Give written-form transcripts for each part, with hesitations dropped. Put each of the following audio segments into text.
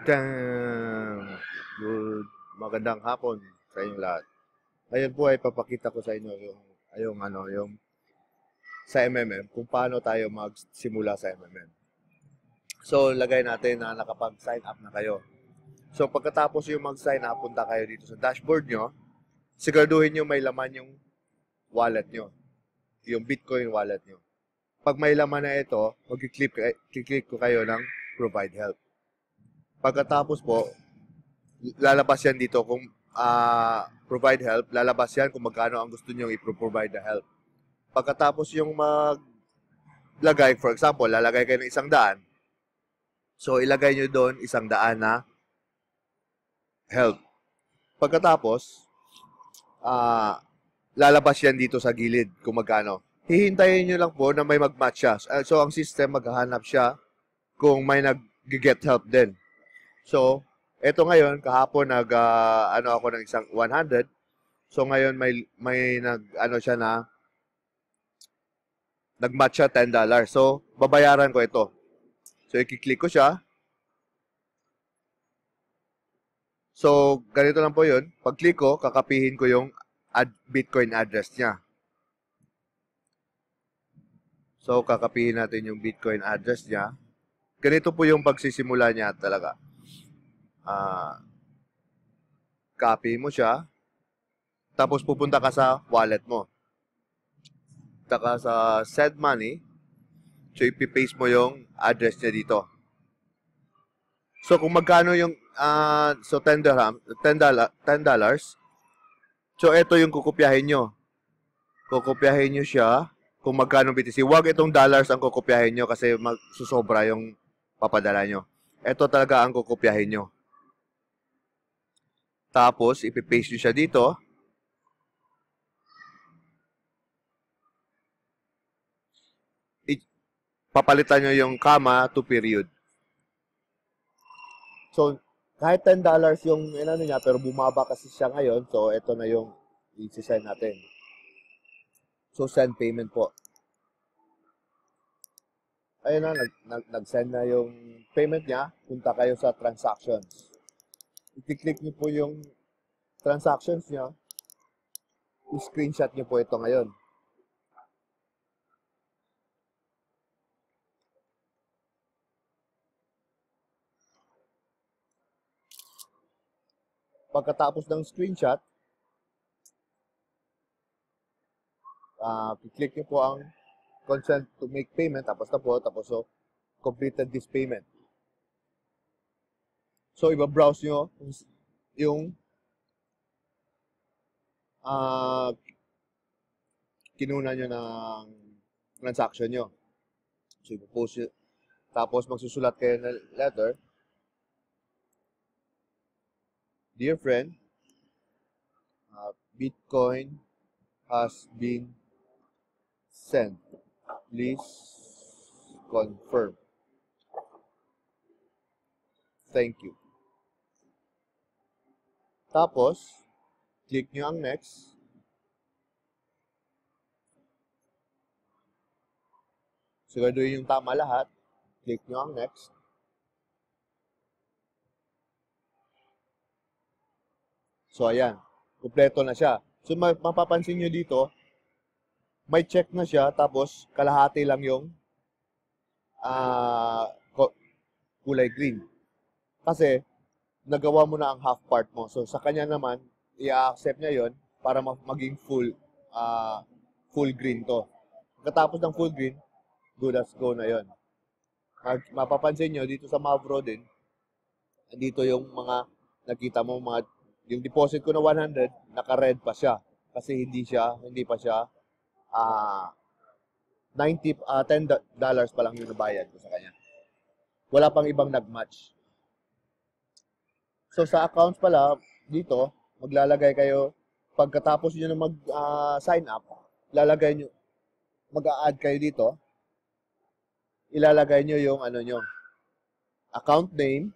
Damn! Good. Magandang hapon sa inyong lahat. Ngayon po ay papakita ko sa inyo yung sa MMM, kung paano tayo magsimula sa MMM. So, lagay natin na nakapag-sign up na kayo. So, pagkatapos yung mag-sign up, punta kayo dito sa dashboard nyo, siguraduhin nyo may laman yung wallet nyo, yung Bitcoin wallet nyo. Pag may laman na ito, mag-click ko kayo ng provide help. Pagkatapos po, lalabas yan dito kung provide help, lalabas yan kung magkano ang gusto nyo i-provide na help. Pagkatapos yung maglagay, for example, lalagay kayo ng 100. So, ilagay nyo doon 100 na help. Pagkatapos, lalabas yan dito sa gilid kung magkano. Hihintayin nyo lang po na may mag-match siya. So, ang system, maghahanap siya kung may nag-get help din. So, eto ngayon, kahapon ako ng isang 100. So, ngayon may siya na nag-match siya $10. So, babayaran ko ito. So, i-click ko siya. So, ganito lang po yun. Pag-click ko, kakapihin ko yung Bitcoin address niya. So, kakapihin natin yung Bitcoin address niya. Ganito po yung pagsisimula niya talaga. Copy mo siya. Tapos, pupunta ka sa wallet mo. Punta ka sa send money. So, ipipaste mo yung address niya dito. So, kung magkano yung so $10. So, ito yung kukopyahin nyo. Kukopyahin nyo siya kung magkano BTC. Huwag itong dollars ang kukopyahin nyo kasi magsusobra yung papadala nyo. Ito talaga ang kukopyahin nyo. Tapos, ipipaste nyo siya dito. Papalitan nyo yung comma to period. So, kahit $10 yung niya, pero bumaba kasi siya ngayon. So, ito na yung i-send natin. So, send payment po. Ayun na, nag-send na yung payment niya. Punta kayo sa transactions. I-click nyo po yung transactions niya. I-screenshot nyo po ito ngayon. Pagkatapos ng screenshot, i-click nyo po ang consent to make payment. Tapos so, completed this payment. So, iba-browse nyo yung kinuna nyo ng transaction nyo. So, ipo-post nyo. Tapos, magsusulat kayo ng letter. Dear friend, Bitcoin has been sent. Please confirm. Thank you. Tapos, click nyo ang next. Siguraduhin yung tama lahat. Click nyo ang next. So, ayan. Kumpleto na siya. So, mapapansin nyo dito, may check na siya, tapos kalahati lang yung kulay green. Kasi, nagawa mo na ang half part mo. So, sa kanya naman, i-accept niya yon para maging full green to. Pagkatapos ng full green, good as go na yon. Mapapansin nyo, dito sa Mavro din, dito yung mga nakita mo, yung deposit ko na 100, naka-red pa siya. Kasi hindi pa siya $10 pa lang yung nabayad ko sa kanya. Wala pang ibang nag-match. So, sa accounts pala, dito, maglalagay kayo, pagkatapos nyo na mag-sign up, mag-a-add kayo dito, ilalagay nyo yung account name,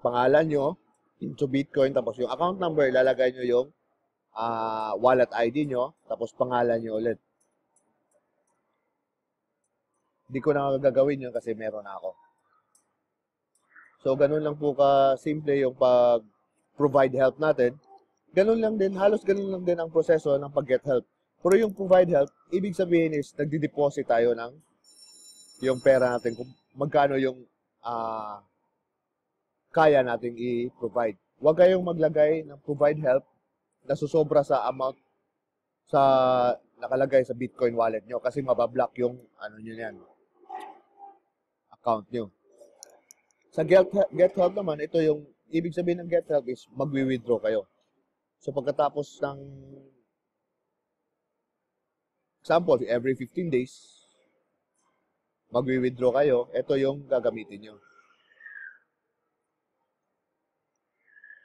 pangalan nyo, into Bitcoin, tapos yung account number, ilalagay nyo yung wallet ID nyo, tapos pangalan nyo ulit. Hindi ko na gagawin yun kasi meron na ako. So, ganun lang po ka-simple yung pag-provide help natin. Ganun lang din, halos ganun lang din ang proseso ng pag-get help. Pero yung provide help, ibig sabihin is nagdi-deposit tayo ng yung pera natin kung magkano yung kaya nating i-provide. Huwag kayong maglagay ng provide help na susobra sa amount sa nakalagay sa Bitcoin wallet nyo kasi mabablock yung ano nyo yan, account nyo. Sa get help naman, ito yung ibig sabihin ng get help is magwi-withdraw kayo. So pagkatapos ng example, every 15 days, magwi-withdraw kayo, ito yung gagamitin nyo.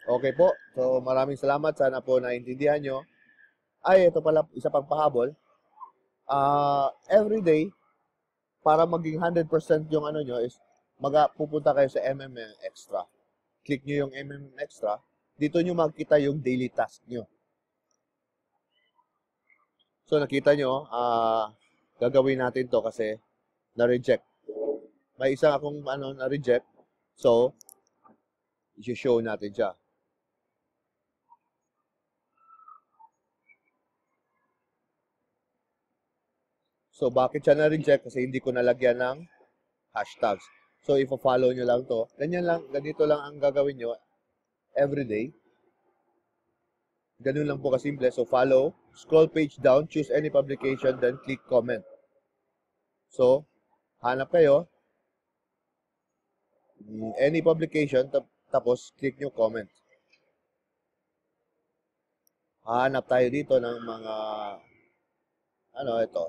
Okay po. So maraming salamat. Sana po naintindihan nyo. Ay, ito pala, isa pang pahabol. Every day, para maging 100% yung ano nyo is pupunta kayo sa MMM Extra. Click nyo yung MMM Extra. Dito nyo makikita yung daily task nyo. So nakita nyo, gagawin natin to kasi na-reject. May isang akong na-reject. So, i-show natin siya. So, bakit siya na-reject? Kasi hindi ko nalagyan ng hashtags. So, i-follow nyo lang to. Ganito lang ang gagawin nyo everyday. Ganun lang po kasimple. So, follow, scroll page down, choose any publication, then click comment. So, hanap kayo, any publication, tapos click nyo comment. Hanap tayo dito ng mga, ito,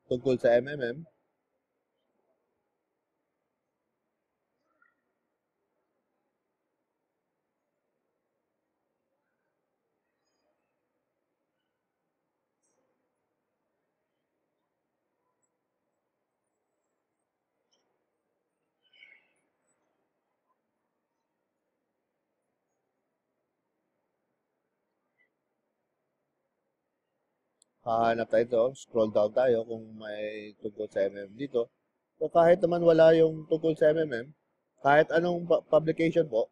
tungkol sa MMM. Hahanap tayo ito, scroll down tayo kung may tungkol sa MMM dito. So kahit naman wala yung tungkol sa MMM, kahit anong publication po,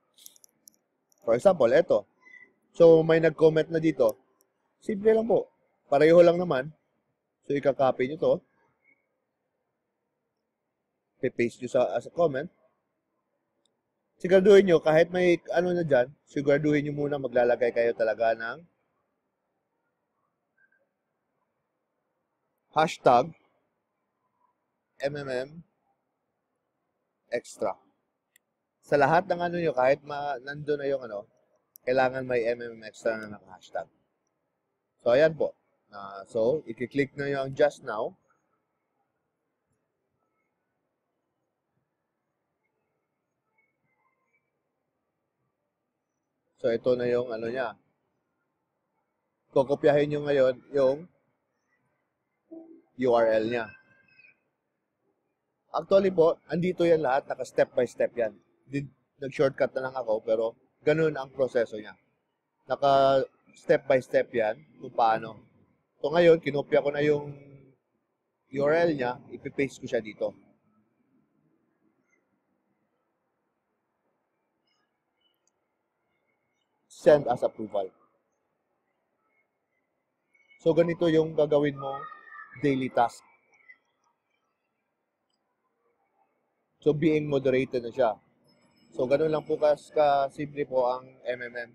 for example, ito. So may nag-comment na dito. Simple lang po. Pareho lang naman. So ika-copy nyo to. Paste nyo as a comment. Siguraduhin nyo, kahit may ano na dyan, siguraduhin nyo muna maglalagay kayo talaga ng hashtag MMM Extra. Sa lahat ng ano nyo, kahit nandun na yung kailangan may MMM Extra na naka-hashtag. So, ayan po. So, i-click na yung just now. So, ito na yung niya. Kokopyahin nyo ngayon yung URL niya. Actually po, andito yan lahat, naka-step by step yan. Nag-shortcut na lang ako, pero ganun ang proseso niya. Naka-step by step yan kung paano. So ngayon, kinopya ko na yung URL niya, ipipaste ko siya dito. Send as approval. So ganito yung gagawin mo daily task. So, being moderated na siya. So, ganun lang po ka-simple po ang MMM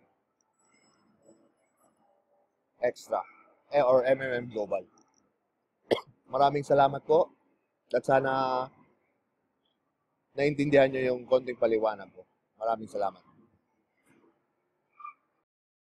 Extra or MMM Global. Maraming salamat po at sana naintindihan nyo yung konting paliwanag ko. Maraming salamat.